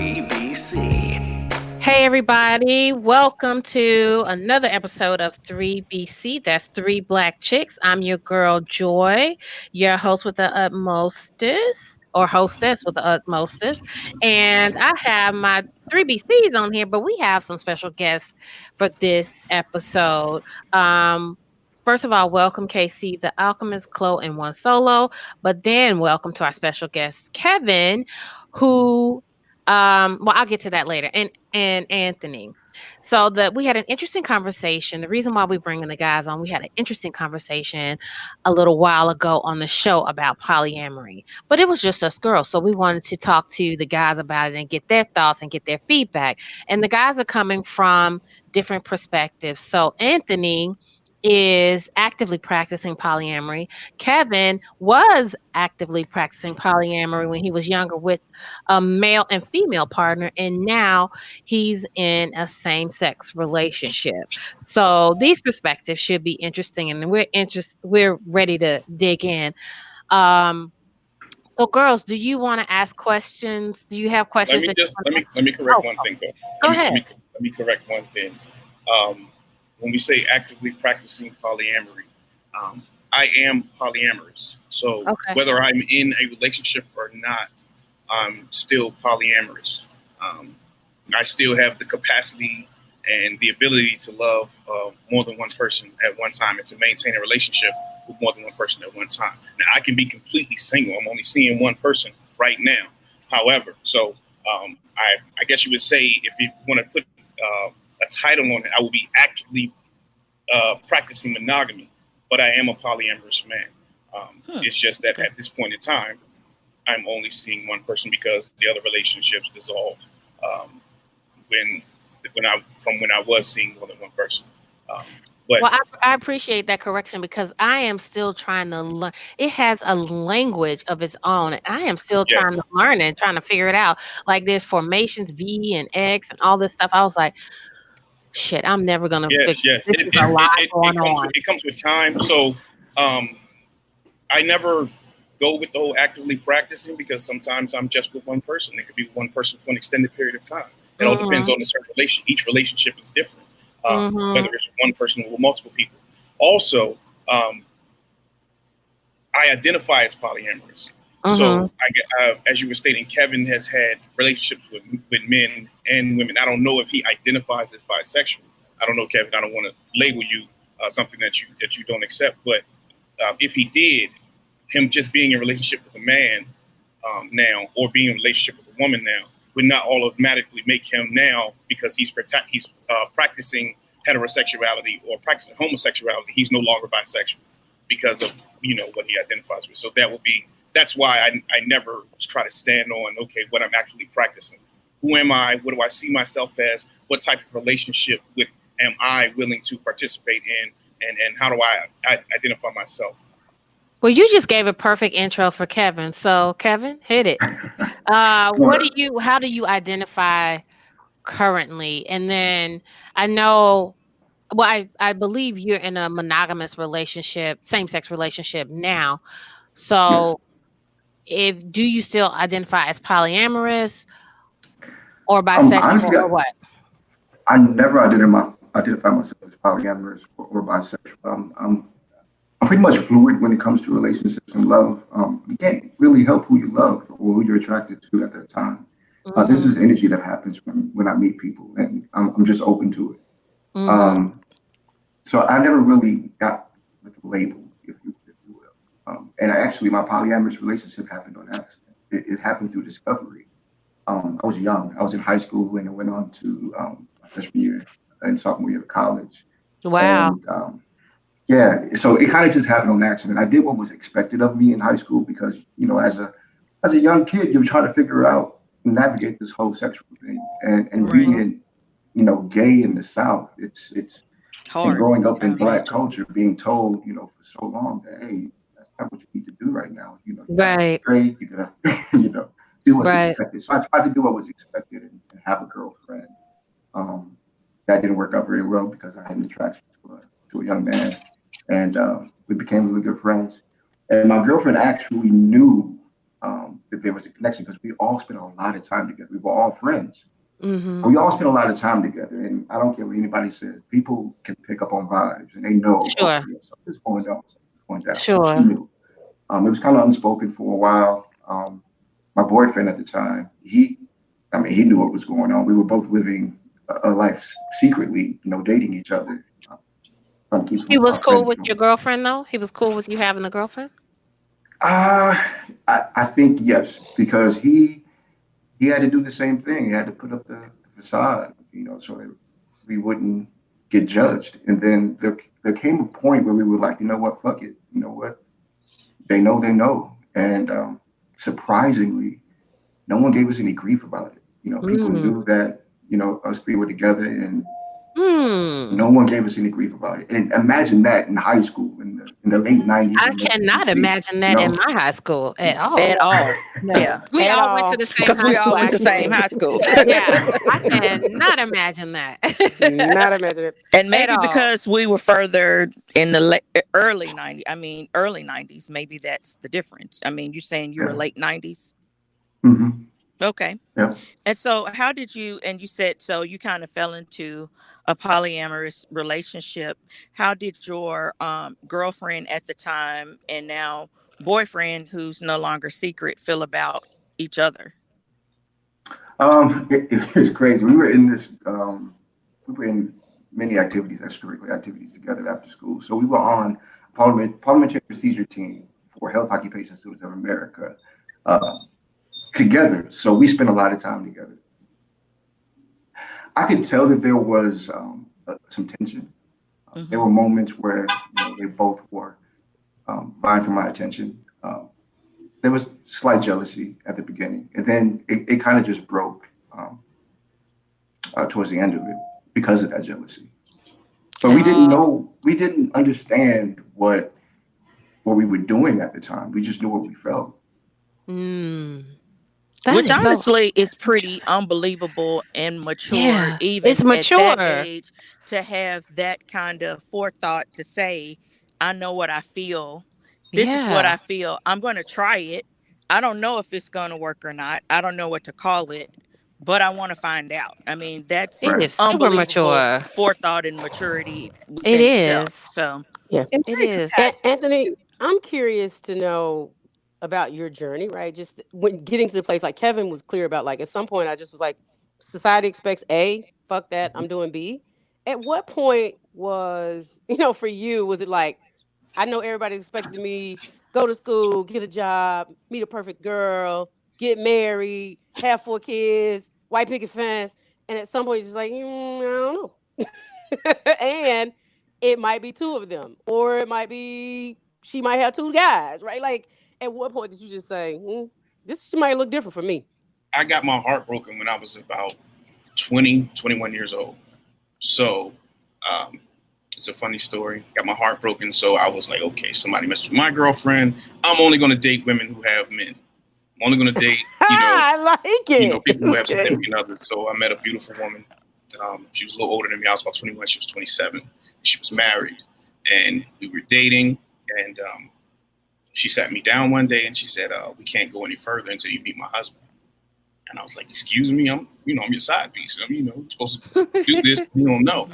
3BC. Hey, everybody. Welcome to another episode of 3BC. That's Three Black Chicks. I'm your girl, Joy, your host with the utmostest, or hostess with the utmostest. And I have my 3BCs on here, but we have some special guests for this episode. Um, First of all, welcome KC, the Alchemist, Chloe, and One Solo. But then welcome to our special guest, Kevin, who well, I'll get to that later. And Anthony. So that we had an interesting conversation. The reason why we bringing the guys on, we had an interesting conversation a little while ago on the show about polyamory. But it was just us girls. So we wanted to talk to the guys about it and get their thoughts and get their feedback. And the guys are coming from different perspectives. So Anthony is actively practicing polyamory. Kevin was actively practicing polyamory when he was younger with a male and female partner, and now he's in a same-sex relationship. So these perspectives should be interesting, and we're ready to dig in. Um, so, girls, do you want to ask questions? Do you have Let questions me that you just want let to me ask? let me correct one thing though. Go Let me ahead. let me let me correct one thing. Um, when we say actively practicing polyamory, I am polyamorous. So Okay. whether I'm in a relationship or not, I'm still polyamorous. Um, I still have the capacity and the ability to love more than one person at one time and to maintain a relationship with more than one person at one time. Now, I can be completely single. I'm only seeing one person right now. However, so I guess you would say if you want to put a title on it, I will be actively practicing monogamy, but I am a polyamorous man. It's just that Okay. at this point in time, I'm only seeing one person because the other relationships dissolved um, when when I was seeing more than one person. Um, but Well, I appreciate that correction because I am still trying to learn. It has a language of its own, and I am still trying yes, to learn it, trying to figure it out. Like there's formations, V and X, and all this stuff. I was like, shit, I'm never gonna figure. yes, This is a lot going on. it comes with time. So um, I never go with the whole actively practicing because sometimes I'm just with one person. It could be one person for an extended period of time. It all depends Mhm. on the certain relation. Each relationship is different, whether Mhm. it's one person or multiple people. Also, um, I identify as polyamorous. Mhm. So, as you were stating, Kevin has had relationships with men and women. I don't know if he identifies as bisexual. I don't know, Kevin. I don't want to label you something that you don't accept. But if he did, him just being in a relationship with a man now, or being in a relationship with a woman now, would not automatically make him now because he's practicing heterosexuality or practicing homosexuality. He's no longer bisexual because of what he identifies with. So that's why I never try to stand on what I'm actually practicing. Who am I? What do I see myself as? What type of relationship am I willing to participate in? And how do I identify myself? Well, you just gave a perfect intro for Kevin. So, Kevin, hit it. What Well, do you? How do you identify currently? And then I know. Well, I believe you're in a monogamous relationship, same sex relationship now. yes. So, if do you still identify as polyamorous or bisexual Honestly, or what? I never identify myself as polyamorous or bisexual. I'm pretty much fluid when it comes to relationships and love. You can't really help who you love or who you're attracted to at that time. This Mhm. is energy that happens when I meet people, and I'm just open to it. Mhm. Um, so I never really got with the label, if you will. And actually, my polyamorous relationship happened on accident. It happened through discovery. I was young. I was in high school and I went on to my freshman year and sophomore year of college. Wow. And yeah, so it kind of just happened on accident. I did what was expected of me in high school because, as a young kid, you're trying to figure out navigate this whole sexual thing and Right. being, gay in the South. It's and Hard, growing up I in black imagine. culture, being told, for so long that hey, that's not what you need to do right now. You gotta be Right. straight. You gotta, do what's Right. expected. So I tried to do what was expected and have a girlfriend. Um, that didn't work out very well because I had an attraction to a young man, and we became really good friends. And my girlfriend actually knew. that there was a connection because we all spent a lot of time together. We were all friends. Mm-hmm. We all spent a lot of time together, and I don't care what anybody says. People can pick up on vibes, and they know, Sure. okay, yeah, something's going down. Something's going down. So she Sure. knew. It was kind of unspoken for a while. My boyfriend at the time, he knew what was going on. We were both living a life secretly, dating each other. Trying to keep He from was our cool friends with your from. girlfriend, though? He was cool with you having a girlfriend? Uh, I think yes, because he had to do the same thing. He had to put up the facade, so that we wouldn't get judged. And then there came a point where we were like, you know what, fuck it. You know what? They know. And surprisingly, no one gave us any grief about it. People Mm. knew that, us three were together, and Hmm. no one gave us any grief about it. And imagine that in high school in the late 90s I and early cannot 2000s, imagine that in my high school at all. At all. No. Yeah. We At all went to all. the same Because high we school, all went to the same actually. high school. Yeah, I cannot imagine that Not imagine it. And at maybe all. because we were further in the early 90s, early 90s, maybe that's the difference. I mean, you're saying you were yeah. late 90s? Hmm. Okay. Yeah. And so how did you, and you said, so you kind of fell into a polyamorous relationship. How did your girlfriend at the time and now boyfriend, who's no longer secret, feel about each other? It was crazy. We were in many activities, extracurricular activities together after school. So we were on parliamentary procedure team for Health Occupation Students of America uh, together. So we spent a lot of time together. I could tell that there was some tension. There Mm-hmm. were moments where they both were vying for my attention. There was slight jealousy at the beginning, and then it kind of just broke towards the end of it because of that jealousy. But Uh, we didn't understand what we were doing at the time. We just knew what we felt. mm, that Which is so honestly is pretty interesting. unbelievable and mature, Yeah, it's even at that mature. age, to have that kind of forethought to say, I know what I feel. This is what Yeah, I feel. I'm going to try it. I don't know if it's going to work or not. I don't know what to call it, but I want to find out. I mean, that's it Right. is super unbelievable mature. forethought and maturity It within itself. is. So, Yeah. And It very is. compassionate Anthony, too. I'm curious to know about your journey, right? Just when getting to the place, like Kevin was clear about, like at some point I just was like, society expects A, fuck that, I'm doing B. At what point was, for you, was it like, I know everybody expected me go to school, get a job, meet a perfect girl, get married, have 4 kids, white picket fence, and at some point you're just like, I don't know. And it might be two of them, or it might be she might have two guys, right? Like, at what point did you just say, this might look different for me? I got my heart broken when I was about 20, 21 years old. So um, it's a funny story. Got my heart broken. So I was like, okay, somebody messed with my girlfriend. I'm only going to date women who have men. I'm only going to date, I like it. people who have Okay. significant others. So I met a beautiful woman. She was a little older than me. I was about 21. She was 27. She was married. And we were dating. And she sat me down one day and she said, we can't go any further until you meet my husband. And I was like, excuse me, I'm your side piece. I'm, supposed to do this. You don't know.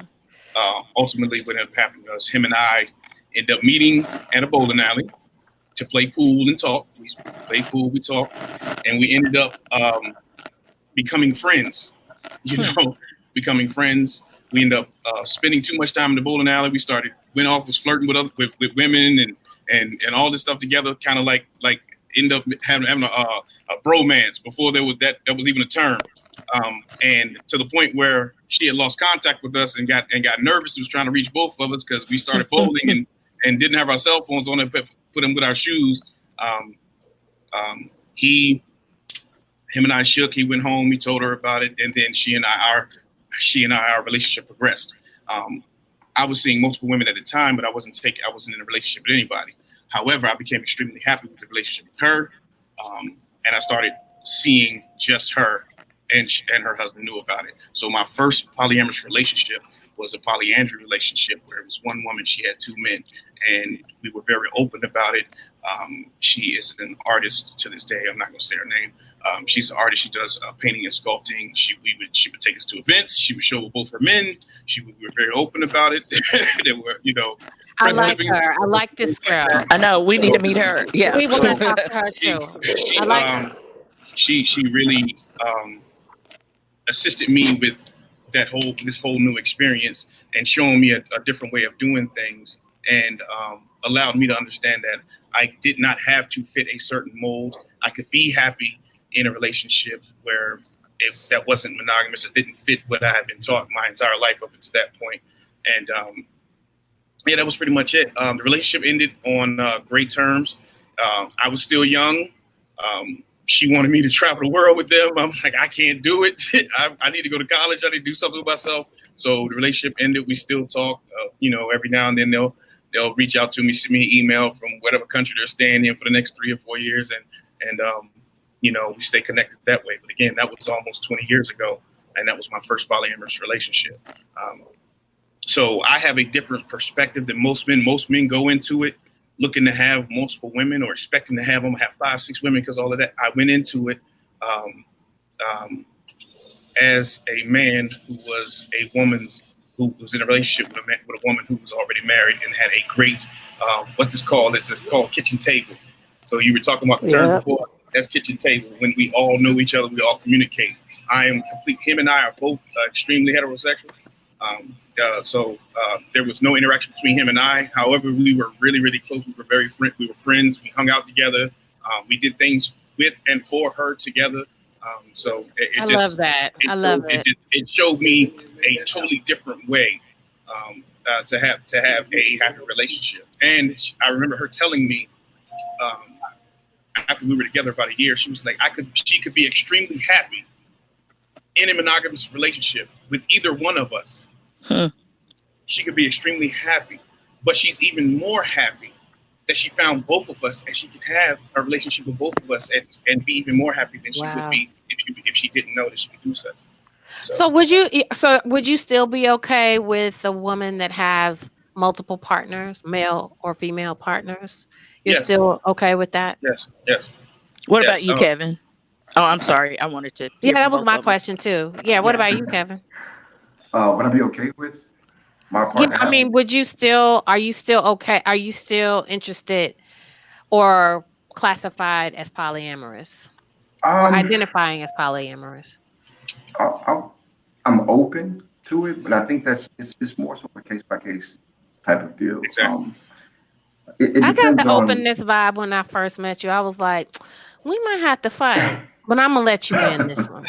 Ultimately, what ended up happening was him and I ended up meeting at a bowling alley to play pool and talk. We played pool, we talked, and we ended up becoming friends. Becoming friends. We ended up spending too much time in the bowling alley. Went off, was flirting with women and all this stuff together, kind of like end up having a bromance before that was even a term. And to the point where she had lost contact with us and got nervous. She was trying to reach both of us because we started bowling and didn't have our cell phones on and put them with our shoes. Him and I shook. He went home. We told her about it, and then our relationship progressed. I was seeing multiple women at the time, but I wasn't in a relationship with anybody. However, I became extremely happy with the relationship with her, and I started seeing just her, and her husband knew about it. So my first polyamorous relationship was a polyandry relationship where it was one woman, she had two men, and we were very open about it. She is an artist to this day. I'm not going to say her name. She's an artist. She does painting and sculpting. She would take us to events. She would show both her men. We were very open about it. They were, I like her. I like this girl. I know we need to meet her. Yeah, we want to talk to her too. I like her. She really assisted me with this whole new experience and showing me a different way of doing things, and allowed me to understand that I did not have to fit a certain mold. I could be happy in a relationship where that wasn't monogamous. It didn't fit what I had been taught my entire life up until that point. And yeah, that was pretty much it. The relationship ended on great terms. I was still young. She wanted me to travel the world with them. I'm like, I can't do it. I need to go to college. I need to do something with myself. So the relationship ended. We still talk, every now and then they'll reach out to me, send me an email from whatever country they're staying in for the next 3 or 4 years. And we stay connected that way. But again, that was almost 20 years ago. And that was my first polyamorous relationship. So I have a different perspective than most men. Most men go into it looking to have multiple women or expecting to have 5, 6 women because all of that. I went into it as a man who was who was in a relationship with a woman who was already married and had a great, what's this called? It's called kitchen table. So you were talking about the term before. That's kitchen table. When we all know each other, we all communicate. I am complete. Him and I are both extremely heterosexual. So there was no interaction between him and I. However, we were really, really close. We were friends. We hung out together. We did things with and for her together. So I love that. I love it. It showed me a totally different way to have a happy relationship. And I remember her telling me after we were together about a year, she was like, she could be extremely happy in a monogamous relationship with either one of us. She could be extremely happy, but she's even more happy that she found both of us and she could have a relationship with both of us and be even more happy than she would be if she didn't know that she could do such. So would you still be okay with a woman that has multiple partners, male or female partners? You're still okay with that? Yes. What about you, Kevin? Oh, I'm sorry. I wanted to. Yeah, that was my question too. Yeah. What about you, Kevin? Would I be okay with my partner? Yeah, I mean, are you still okay? Are you still interested or classified as polyamorous? Or identifying as polyamorous? I'm open to it, but I think it's more so a case by case type of deal. Exactly. I got the openness vibe when I first met you. I was like, we might have to fight, but I'm gonna let you in this one.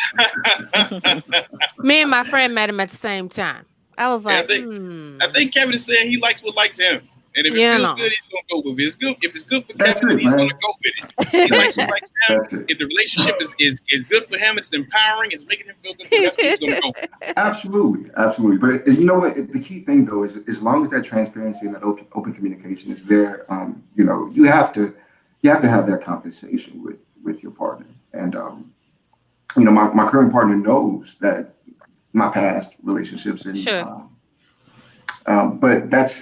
Me and my friend met him at the same time. I was like, I think Kevin is saying he likes what likes him. And if it feels good, he's gonna go with it. If it's good for Kevin, he's gonna go with it. He likes what likes him. If the relationship is good for him, it's empowering, it's making him feel good, that's what he's gonna go with. Absolutely. But you know what? The key thing though is as long as that transparency and that open communication is there, you have to have that conversation with your partner. And my current partner knows that my past relationships and but that's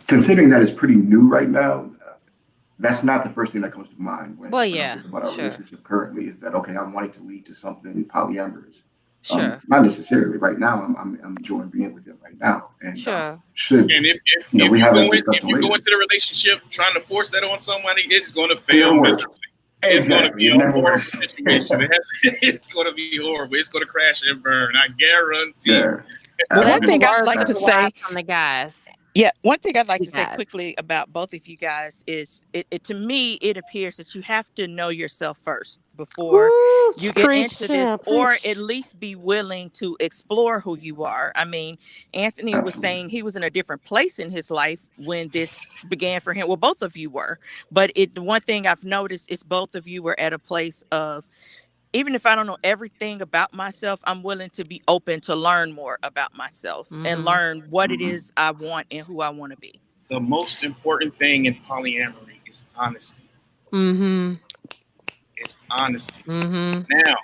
considering that it's pretty new right now. That's not the first thing that comes to mind when I'm thinking about our relationship currently. Is that okay? I'm wanting to lead to something polyamorous. Not necessarily right now. I'm enjoying being with him right now. And if you go into the relationship trying to force that on somebody, it's going to fail. It's going to be a horrible situation. It's going to be horrible. It's going to crash and burn. I guarantee. One thing I'd like to say from the guys. Yeah, one thing I'd like to say quickly about both of you guys is, to me, it appears that you have to know yourself first before you get into this, or at least be willing to explore who you are. I mean, Anthony was saying he was in a different place in his life when this began for him. Well, both of you were, but one thing I've noticed is both of you were at a place of, even if I don't know everything about myself, I'm willing to be open to learn more about myself and learn what it is I want and who I want to be. The most important thing in polyamory is honesty. Mm-hmm. It's honesty. Mm-hmm. Now,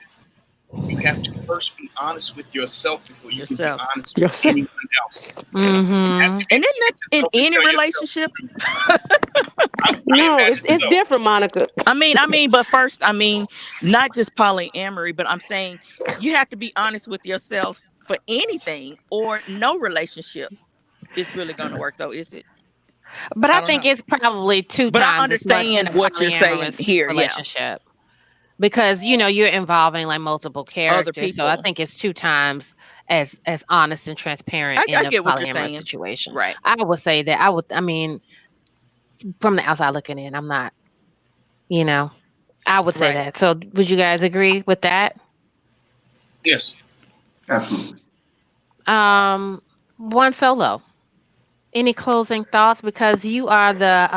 You have to first be honest with yourself before you can be Yourself. honest with Yourself. anyone else. You have Mm-hmm. to be And isn't that in yourself and any tell yourself relationship? the truth. I No, imagine it's so. different, Monica. But first, not just polyamory, but I'm saying you have to be honest with yourself for anything, or no relationship is really going to work, though, is it? But I I don't think know. it's probably two But I times as much in understand a what you're saying polyamorous here. Yeah. relationship because you're involving like multiple Other characters. So I people. think it's two times as honest and transparent I in a get what you're polyamorous saying. situation. Right. I would say that I mean, from the outside looking in, I'm not, you know, I would say Right. that. So would you guys agree with that? Yes. Absolutely. Um, One solo. Any closing thoughts? Because you are the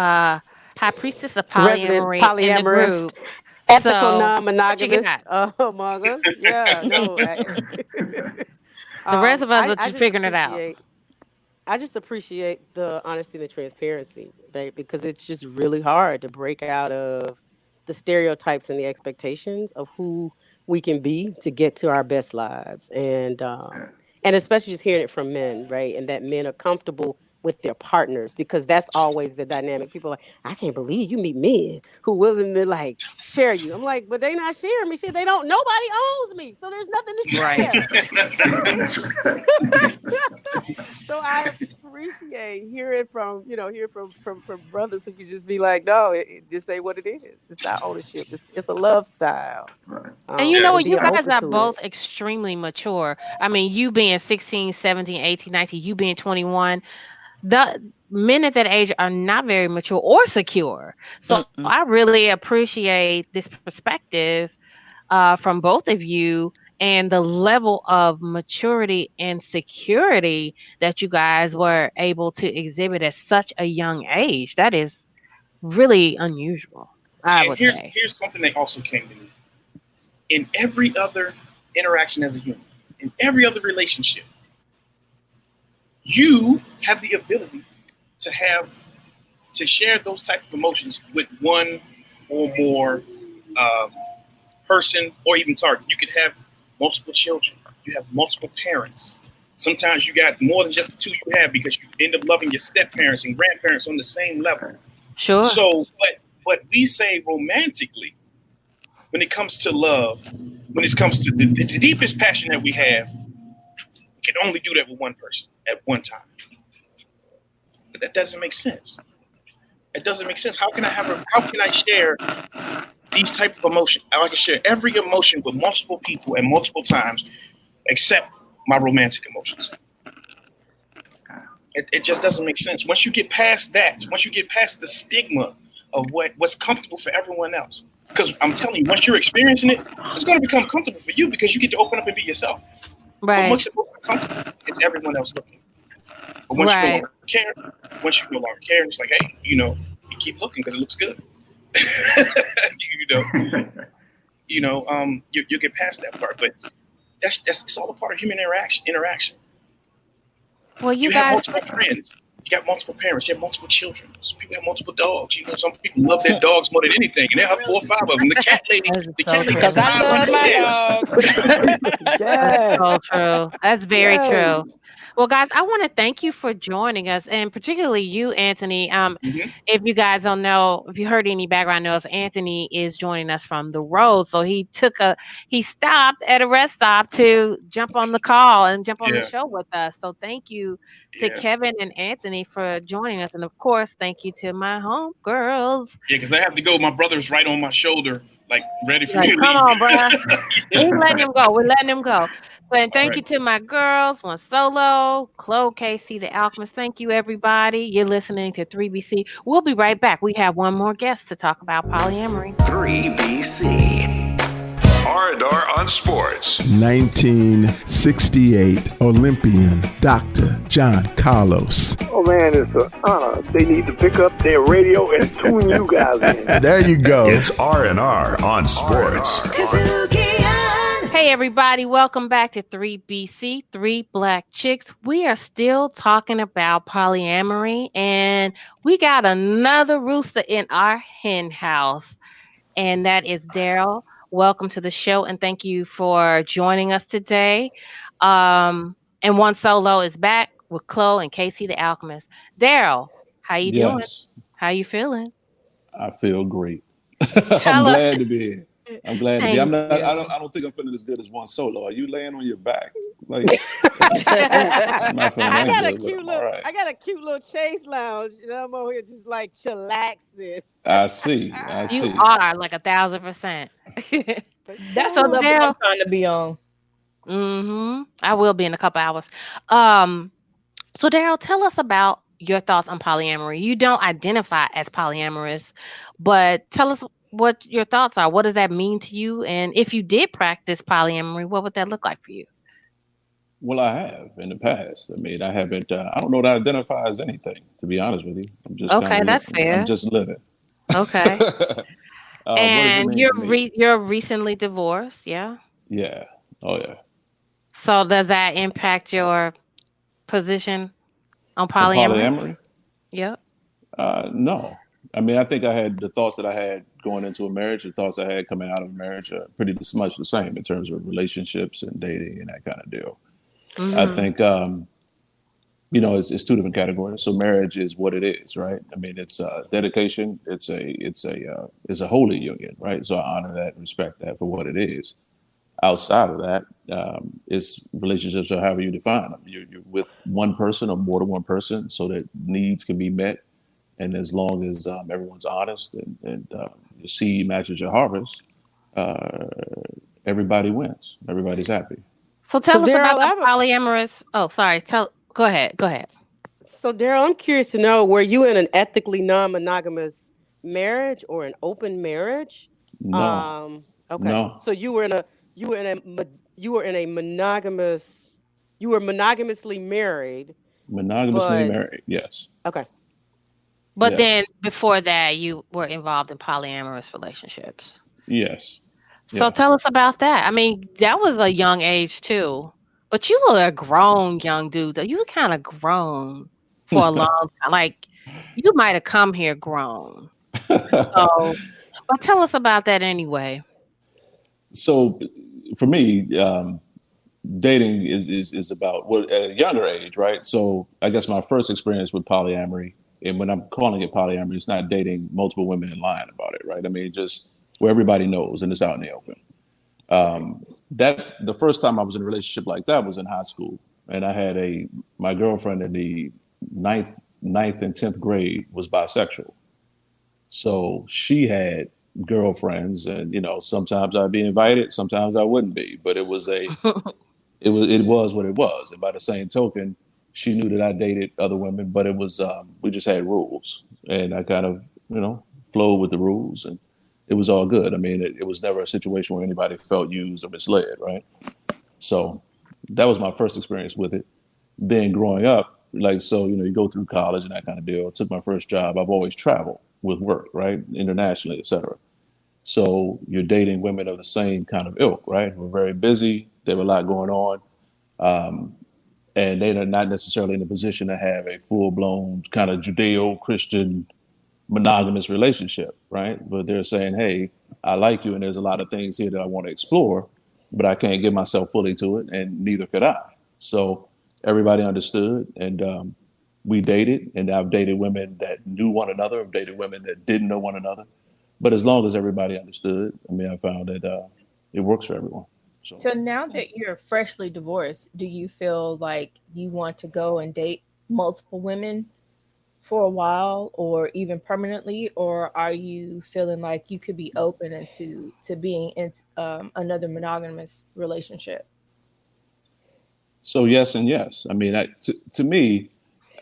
high priestess of Resident polyamory in the polyamorous, group. ethical So what you non-monogamist got? among us. Yeah, no. The rest of us are I just figuring it out. appreciate. I just appreciate the honesty and the transparency, babe, because it's just really hard to break out of the stereotypes and the expectations of who we can be to get to our best lives, and especially just hearing it from men, right? And that men are comfortable with their partners, because that's always the dynamic. People are like, I can't believe you meet men who willing to like share you. I'm like, but they not sharing me. Shit, they don't. Nobody owns me, so there's nothing to Right. share. That's right. So I appreciate hearing from brothers who can just be like, no, just say what it is. It's not ownership. It's a love style. Right. And you know And what? You being guys open are to it. both extremely mature. I mean, you being 16, 17, 18, 19, you being 21. The men at that age are not very mature or secure. So Mm-mm. I really appreciate this perspective from both of you and the level of maturity and security that you guys were able to exhibit at such a young age. That is really unusual, I And would say. here's something that also came to me. In every other interaction as a human, in every other relationship, you have the ability to have to share those type of emotions with one or more um, person or even target. You could have multiple children. You have multiple parents. Sometimes you got more than just the two you have because you end up loving your step parents and grandparents on the same level. Sure. So, what we say romantically, when it comes to love, when it comes to the deepest passion that we have, we can only do that with one person at one time. But that doesn't make sense. It doesn't make sense. How can I share these type of emotions? I can share every emotion with multiple people at multiple times, except my romantic emotions. It just doesn't make sense. Once you get past that, once you get past the stigma of what's comfortable for everyone else, because I'm telling you, once you're experiencing it, it's going to become comfortable for you because you get to open up and be yourself. But Right. once you're comfortable, it's everyone else looking. But once you no Right. longer care, it's like, hey, you keep looking because it looks good. You get past that part, but that's it's all a part of human interaction. Well, you You have guys, multiple friends. You got multiple parents. You have multiple children. Some people have multiple dogs. Some people love their dogs more than anything, and they have 4 or 5 of them. The cat lady, That is the so cat lady true. has Because I 5 love my hundred. dog. That's Yes. so true. That's very Yes. true. Well, guys, I want to thank you for joining us, and particularly you, Anthony. Mm-hmm. If you guys don't know, if you heard any background noise, Anthony is joining us from the road. So he stopped at a rest stop to jump on the call and jump on the Yeah, show with us. So thank you to yeah, Kevin and Anthony for joining us, and of course, thank you to my home girls. yeah. Because I have to go. My brother's right on my shoulder, like ready for Like, me to come leave. on, bruh. Yeah. We letting him go. We're letting him go. But All thank right. you to my girls, one solo, Chloe, Casey, the Alchemist. Thank you, everybody. You're listening to 3BC. We'll be right back. We have one more guest to talk about polyamory. 3BC. R&R on Sports. 1968 Olympian Dr. John Carlos. Oh man, it's an honor. They need to pick up their radio and tune you guys in. There you go. It's R&R on Sports. Hey, everybody. Welcome back to 3BC, Three Black Chicks. We are still talking about polyamory, and we got another rooster in our hen house, and that is Daryl. welcome to the show and thank you for joining us today. And One Solo is back with Chloe and Casey the Alchemist. Daryl, how you doing? Yes, How you feeling? I feel great. I'm Tell us. glad to be here. I'm glad to be. I'm Thank not. you. I don't think I'm feeling as good as One Solo. Are you laying on your back? Like I'm not feeling I that got a good, but cute I'm all little, right. I got a cute little chase lounge. I'm over here just like chillaxing. I see. I You see. are like 1,000%. For That's the So sure. level I'm Daryl, trying to be on. I will be in a couple hours. Um, so Daryl, tell us about your thoughts on polyamory. You don't identify as polyamorous, but tell us what your thoughts are. What does that mean to you? And if you did practice polyamory, what would that look like for you? Well, I have in the past. I mean, I haven't. I don't know that I identify as anything. To be honest with you, I'm just kind Okay, of. that's I'm fair. just living. Okay. What does it And mean to me? you're recently divorced, yeah? Yeah. Oh yeah. So does that impact your position on On polyamory? polyamory? Yep. No. I mean, I think I had the thoughts that I had going into a marriage, the thoughts I had coming out of a marriage are pretty much the same in terms of relationships and dating and that kind of deal. I Mhm. think, it's two different categories. So marriage is what it is, right? I mean, it's dedication. It's a holy union, right? So I honor that, respect that for what it is. Outside of that, it's relationships or however you define them. You're with one person or more than one person so that needs can be met. And as long as everyone's honest and your seed matches your harvest, uh, everybody wins. Everybody's happy. So So tell us about Daryl, I the have a polyamorous. Oh, sorry. Go ahead. Go ahead. So, Daryl, I'm curious to know, were you in an ethically non-monogamous marriage or an open marriage? No, Okay. no, So you were in a you were in a monogamous you were monogamously married, monogamously but married. Yes, okay. But then yes, before that, you were involved in polyamorous relationships. yes, So yeah. tell us about that. I mean, that was a young age too. But you were a grown young dude, though. You were kind of grown for a long time. Like you might have come here grown. So, but tell us about that anyway. So for me, dating is about well, at a younger age, right? So I guess my first experience with polyamory, and when I'm calling it polyamory, it's not dating multiple women and lying about it, right? I mean, just where everybody knows and it's out in the open. That the first time I was in a relationship like that was in high school, and I had my girlfriend in the ninth ninth and 10th grade was bisexual, so she had girlfriends, and sometimes I'd be invited, sometimes I wouldn't be, but it was what it was. And by the same token, she knew that I dated other women, but it was we just had rules, and I kind of flowed with the rules, and it was all good. I mean, it was never a situation where anybody felt used or misled, right? So that was my first experience with it. Then growing up, like so, you go through college and that kind of deal. I took my first job. I've always traveled with work, right, internationally, etc. So you're dating women of the same kind of ilk, right? We're very busy. There were a lot going on, and they're not necessarily in a position to have a full blown kind of Judeo Christian monogamous relationship, right? But they're saying, hey, I like you, and there's a lot of things here that I want to explore, but I can't give myself fully to it, and neither could I. So everybody understood, and we dated, and I've dated women that knew one another, I've dated women that didn't know one another. But as long as everybody understood, I mean, I found that it works for everyone. So So now that you're freshly divorced, do you feel like you want to go and date multiple women for a while or even permanently, or are you feeling like you could be open into to being in another monogamous relationship? So yes and yes. I mean, to me,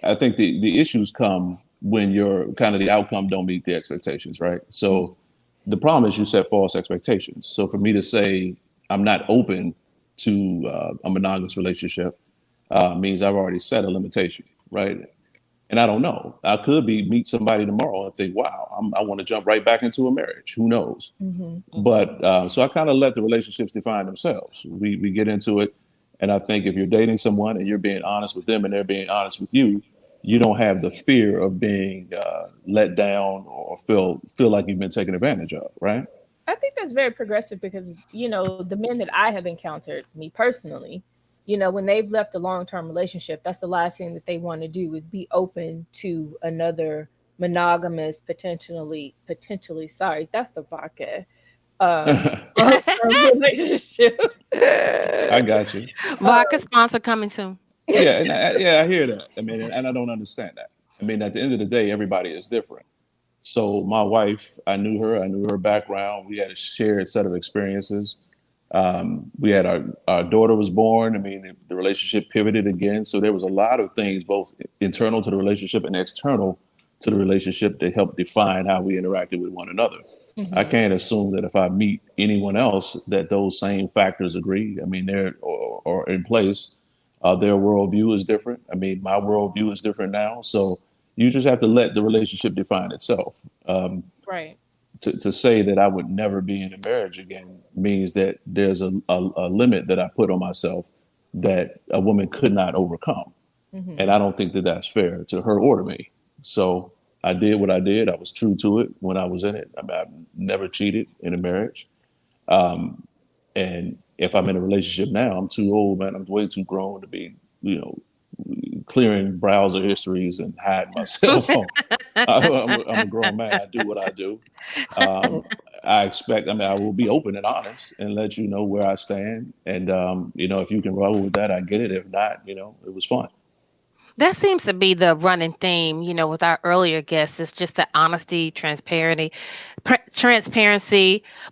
I think the issues come when your kind of the outcome don't meet the expectations, right? So the problem is you set false expectations. So for me to say I'm not open to a monogamous relationship means I've already set a limitation, right? And I don't know. I could be meet somebody tomorrow and think, wow, I want to jump right back into a marriage. Who knows? Hmm. But so I kind of let the relationships define themselves. We get into it, and I think if you're dating someone and you're being honest with them and they're being honest with you, you don't have the fear of being let down or feel like you've been taken advantage of, right? I think that's very progressive because, the men that I have encountered, me personally, when they've left a long-term relationship, that's the last thing that they want to do is be open to another monogamous, potentially, sorry, that's the vodka, long-term relationship. I got you. Vodka sponsor coming soon. Yeah, and I hear that. I mean, and I don't understand that. I mean, at the end of the day, everybody is different. So my wife, I knew her background. We had a shared set of experiences. We had our daughter was born. I mean, the relationship pivoted again. So there was a lot of things, both internal to the relationship and external to the relationship, that helped define how we interacted with one another. I can't assume that if I meet anyone else that those same factors agree. I mean, they're or in place. Their worldview is different. I mean, my worldview is different now. So you just have to let the relationship define itself. Right. To say that I would never be in a marriage again means that there's a limit that I put on myself that a woman could not overcome. And I don't think that that's fair to her or to me. So I did what I did. I was true to it when I was in it. I mean, I've never cheated in a marriage. And if I'm in a relationship now, I'm too old, man. I'm way too grown to be, clearing browser histories and hiding my cell phone. I'm a grown man. I do what I do. I will be open and honest and let you know where I stand. And, if you can roll with that, I get it. If not, it was fun. That seems to be the running theme, with our earlier guests. It's just the honesty, transparency,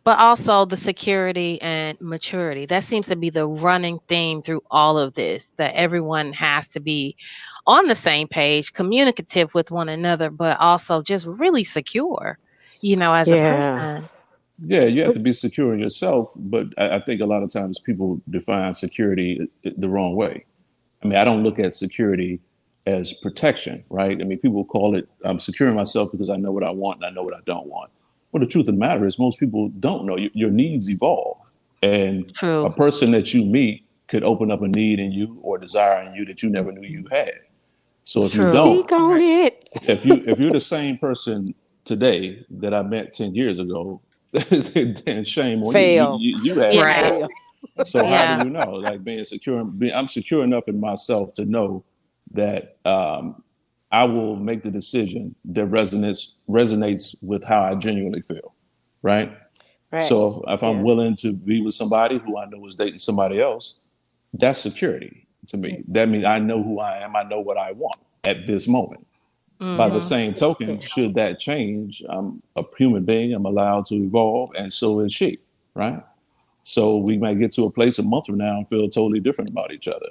but also the security and maturity. That seems to be the running theme through all of this, that everyone has to be on the same page, communicative with one another, but also just really secure, as a person. Yeah, you have to be secure in yourself, but I think a lot of times people define security the wrong way. I mean, I don't look at security as protection, right? I mean, people call it, I'm securing myself because I know what I want and I know what I don't want. Well, the truth of the matter is most people don't know. Your needs evolve. And True. A person that you meet could open up a need in you or desire in you that you never knew you had. So if you don't, speak on it. if you're the same person today that I met 10 years ago, then shame on Fail. you had Yeah. it. So Yeah. how do you know? Like I'm secure enough in myself to know that I will make the decision that resonates with how I genuinely feel, right? So if I'm willing to be with somebody who I know is dating somebody else, that's security to me. That means I know who I am. I know what I want at this moment. By the same token, should that change, I'm a human being. I'm allowed to evolve, and so is she, right? So we might get to a place a month from now and feel totally different about each other.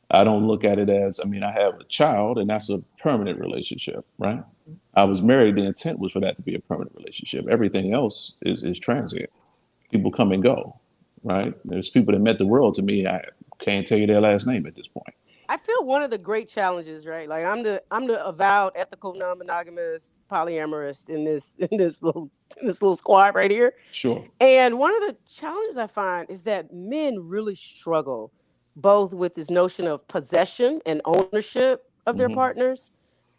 I don't look at it as, I have a child and that's a permanent relationship, right? I was married. The intent was for that to be a permanent relationship. Everything else is transient. People come and go, right? There's people that met the world to me. I can't tell you their last name at this point. I feel one of the great challenges, right? Like I'm the avowed ethical non-monogamous polyamorous in this little squad right here. Sure. And one of the challenges I find is that men really struggle both with this notion of possession and ownership of their partners.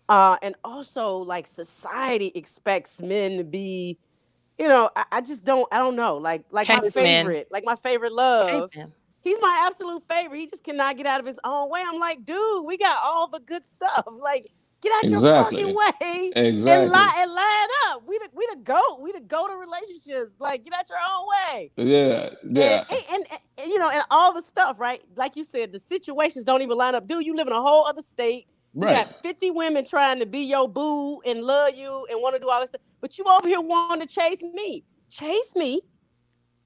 And also like society expects men to be, I just don't know. Like my favorite love. Caveman. He's my absolute favorite. He just cannot get out of his own way. I'm like, dude, we got all the good stuff. Like, get out your fucking way and line up. We the goat. We the goat of relationships. Like, get out your own way. Yeah. And all the stuff, right? Like you said, the situations don't even line up. Dude, you live in a whole other state. You got 50 women trying to be your boo and love you and want to do all this stuff. But you over here wanting to chase me. Chase me.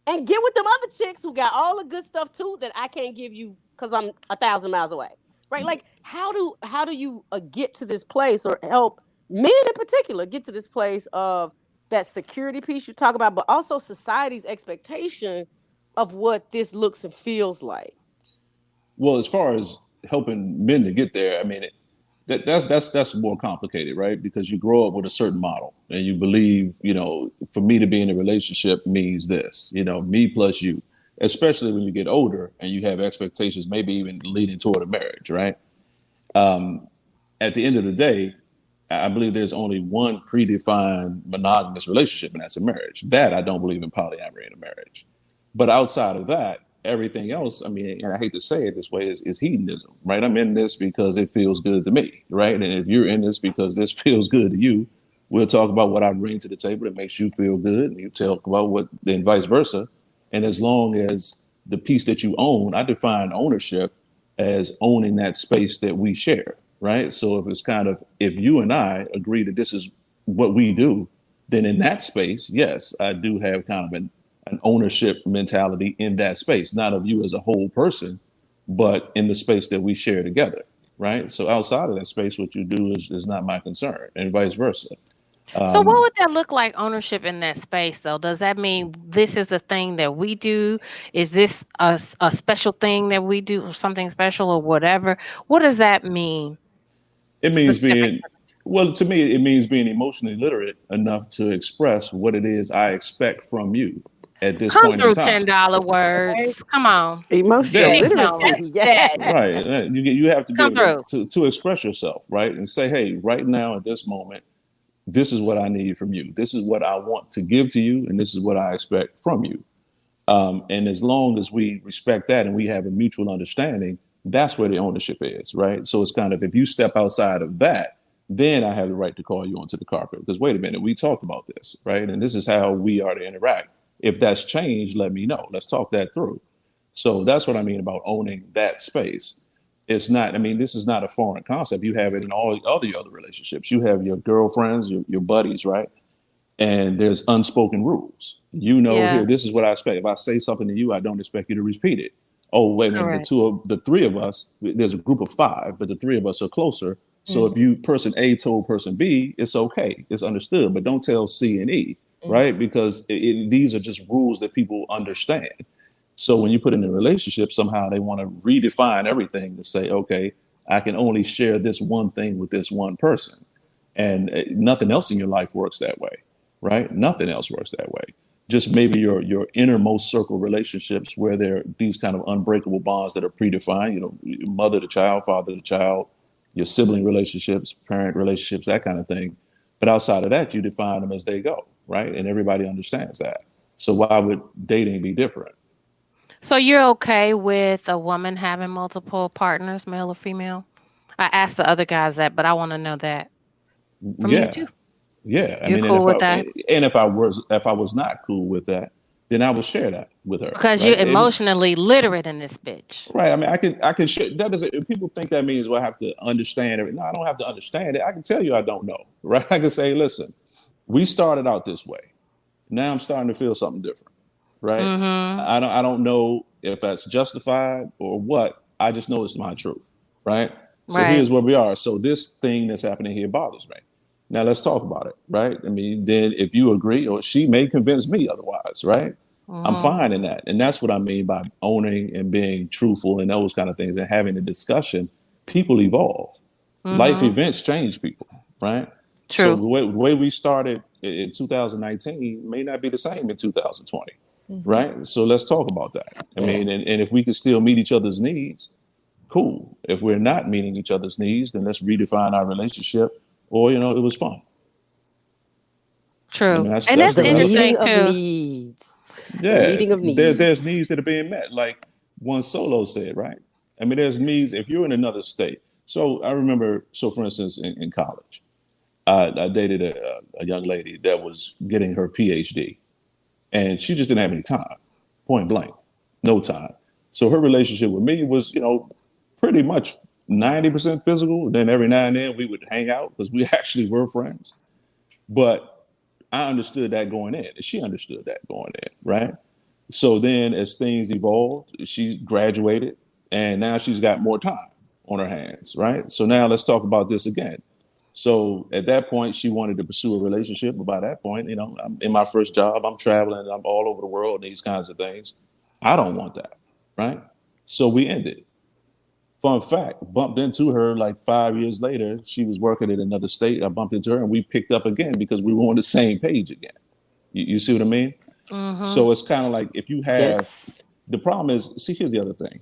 And get with them other chicks who got all the good stuff too that I can't give you because I'm 1,000 miles away, right? Like, how do you get to this place, or help men in particular get to this place of that security piece you talk about, but also society's expectation of what this looks and feels like? Well, as far as helping men to get there, that's more complicated, right? Because you grow up with a certain model and you believe, for me to be in a relationship means this, me plus you, especially when you get older and you have expectations, maybe even leading toward a marriage, right? At the end of the day, I believe there's only one predefined monogamous relationship, and that's a marriage. That I don't believe in polyamory in a marriage. But outside of that, everything else, I mean, and I hate to say it this way, is hedonism, right? I'm in this because it feels good to me, right? And if you're in this because this feels good to you, we'll talk about what I bring to the table that makes you feel good, and you talk about what, then vice versa. And as long as the piece that you own, I define ownership as owning that space that we share, right? So if it's kind of, if you and I agree that this is what we do, then in that space, yes, I do have kind of an ownership mentality in that space, not of you as a whole person, but in the space that we share together, right? So outside of that space, what you do is not my concern, and vice versa. So what would that look like, ownership in that space, though? Does that mean this is the thing that we do? Is this a special thing that we do, or something special, or whatever? What does that mean? It means Specific. being, well, to me, it means being emotionally literate enough to express what it is I expect from you at this Come point in through, time. $10 words. Come on. Emotional Yeah, literacy. That. Yeah. right. You have to be Come able through. to express yourself, right? And say, hey, right now at this moment, this is what I need from you. This is what I want to give to you, and this is what I expect from you. And as long as we respect that and we have a mutual understanding, that's where the ownership is, right? So it's kind of, if you step outside of that, then I have the right to call you onto the carpet. Because wait a minute, we talked about this, right? And this is how we are to interact. If that's changed, let me know. Let's talk that through. So that's what I mean about owning that space. It's not, I mean, this is not a foreign concept. You have it in all the other relationships. You have your girlfriends, your buddies, right? And there's unspoken rules. You know, Yeah, here, this is what I expect. If I say something to you, I don't expect you to repeat it. Oh, wait a minute, correct. the three of us, there's a group of five, but the three of us are closer. So if you, person A told person B, it's okay, it's understood, but don't tell C and E, right? Because these are just rules that people understand. So when you put in a relationship, somehow they want to redefine everything to say, okay, I can only share this one thing with this one person. And nothing else in your life works that way, right? Nothing else works that way. Just maybe your innermost circle relationships where there are these kind of unbreakable bonds that are predefined, you know, mother to child, father to child, your sibling relationships, parent relationships, that kind of thing. But outside of that, you define them as they go, right? And everybody understands that. So why would dating be different? So you're okay with a woman having multiple partners, male or female? I asked the other guys that, but I want to know that from you Yeah, too. yeah. I You're mean, and cool with that? if I was not cool with that, then I would share that with her, Because you're right? And emotionally literate in this bitch. right. I mean, I can share. That doesn't. If people think that means, well, I have to understand it. No, I don't have to understand it. I can tell you I don't know, right? I can say, listen, we started out this way. Now I'm starting to feel something different, right? Mm-hmm. I don't know if that's justified or what. I just know it's my truth, right? So Right. here's where we are. So this thing that's happening here bothers me. Now let's talk about it, right? I mean, then if you agree, or she may convince me otherwise, right? I'm Mm-hmm. fine in that. And that's what I mean by owning and being truthful and those kind of things and having a discussion. People evolve. Life Mm-hmm. events change people, right? So True. the way we started in 2019 may not be the same in 2020, right? So let's talk about that. I mean, and if we can still meet each other's needs, cool. If we're not meeting each other's needs, then let's redefine our relationship. Or, you know, it was fun. I True. mean, And that's that's the The way I see interesting meeting it. of too. needs. The Yeah, meeting of there's needs. needs that are being met. Like one solo said, right? I mean, there's needs if you're in another state. So I remember, so for instance, in college, I dated a young lady that was getting her PhD, and she just didn't have any time, point blank, no time. So her relationship with me was, you know, pretty much 90% physical. Then every now and then we would hang out because we actually were friends. But I understood that going in, and she understood that going in, right? So then, as things evolved, she graduated, and now she's got more time on her hands, right? So now let's talk about this again. So at that point, she wanted to pursue a relationship. But by that point, you know, I'm in my first job, I'm traveling, I'm all over the world, these kinds of things. I don't want that, right? So we ended. Fun fact, bumped into her like 5 years later. She was working in another state. I bumped into her and we picked up again because we were on the same page again. You see what I mean? Mm-hmm. So it's kind of like if you have, Yes. the problem is, see, here's the other thing.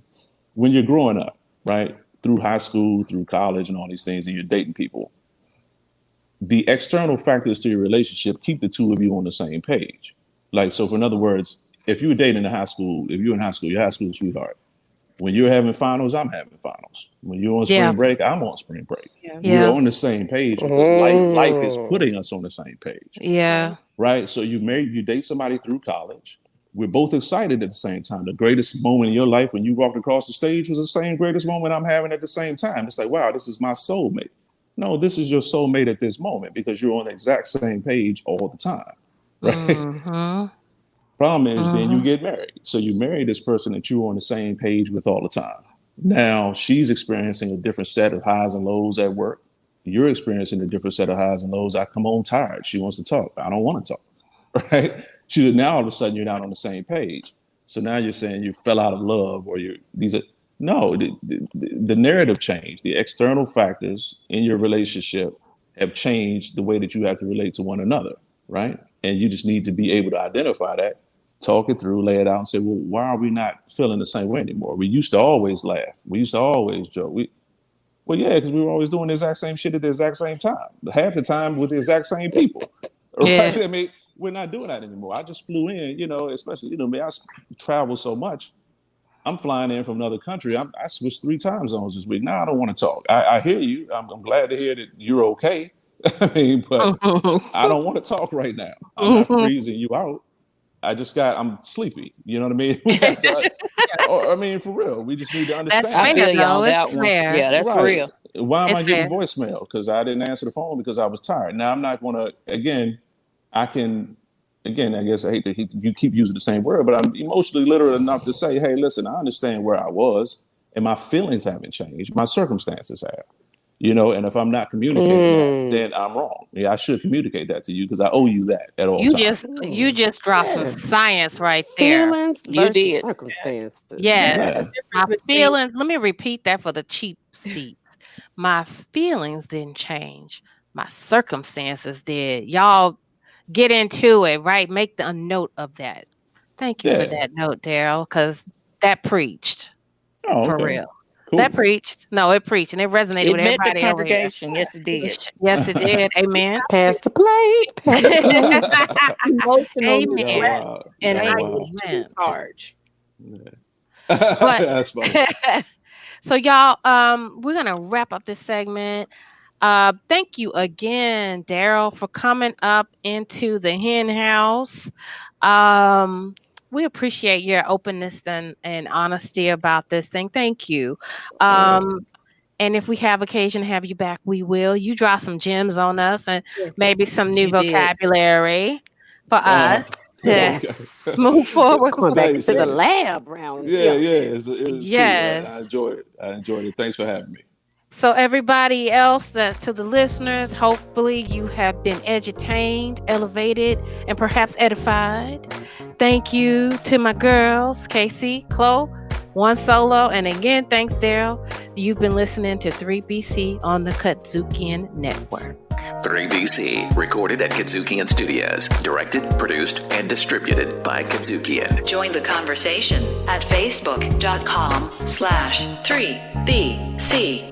When you're growing up, right, through high school, through college and all these things, and you're dating people, the external factors to your relationship keep the two of you on the same page. Like, so in other words, if you were dating in high school, if you're in high school, your high school sweetheart, when you're having finals, I'm having finals. When you're on spring break, I'm on spring break. We're on the same page because life is putting us on the same page. Yeah. Right? So you date somebody through college. We're both excited at the same time. The greatest moment in your life when you walked across the stage was the same greatest moment I'm having at the same time. It's like, wow, this is my soulmate. No, this is your soulmate at this moment because you're on the exact same page all the time. Right? Mm-hmm. Problem is, then you get married. So you marry this person that you're on the same page with all the time. Now she's experiencing a different set of highs and lows at work. You're experiencing a different set of highs and lows. I come home tired. She wants to talk. I don't want to talk. Right? Now all of a sudden you're not on the same page. So now you're saying you fell out of love, or the narrative changed. The external factors in your relationship have changed the way that you have to relate to one another, right? And you just need to be able to identify that, talk it through, lay it out, and say, well, why are we not feeling the same way anymore? We used to always laugh. We used to always joke. Well, yeah, because we were always doing the exact same shit at the exact same time. Half the time with the exact same people, right? Yeah. I mean, we're not doing that anymore. I just flew in, especially, I travel so much. I'm flying in from another country. I switched 3 time zones this week. Now I don't want to talk. I hear you. I'm glad to hear that you're okay. I mean, but I don't want to talk right now. I'm not freezing you out. I'm sleepy. You know what I mean? For real, we just need to understand. I feel you on that one. Yeah, that's right. real. Why am I getting voicemail? Because I didn't answer the phone because I was tired. Now I'm not going to, I guess I hate that you keep using the same word, but I'm emotionally literate enough to say, hey, listen, I understand where I was and my feelings haven't changed. My circumstances have. And if I'm not communicating that, then I'm wrong. Yeah, I should communicate that to you because I owe you that at all times. You just dropped some science right there. Feelings versus circumstances. Yes. My feelings, let me repeat that for the cheap seats. My feelings didn't change. My circumstances did. Y'all get into it, right? Make a note of that. Thank you for that note, Daryl, because that preached. For real. Cool. That preached. No, it preached, and it resonated with everybody. The congregation. Yes, it did. Yes, it did. Amen. Pass the plate. Amen. Wow. And amen. Charge. That's funny. So, y'all, we're gonna wrap up this segment. Thank you again, Daryl, for coming up into the hen house. We appreciate your openness and honesty about this thing. Thank you. And if we have occasion to have you back, we will. You drop some gems on us and maybe some new vocabulary for us to move forward. Going back to the lab round. Yeah. It was cool. I enjoyed it. Thanks for having me. So everybody else, to the listeners, hopefully you have been edutained, elevated, and perhaps edified. Thank you to my girls, Casey, Chloe, One Solo, and again, thanks, Daryl. You've been listening to 3BC on the Kudzukian Network. 3BC, recorded at Kudzukian Studios, directed, produced, and distributed by Kudzukian. Join the conversation at facebook.com/3BC.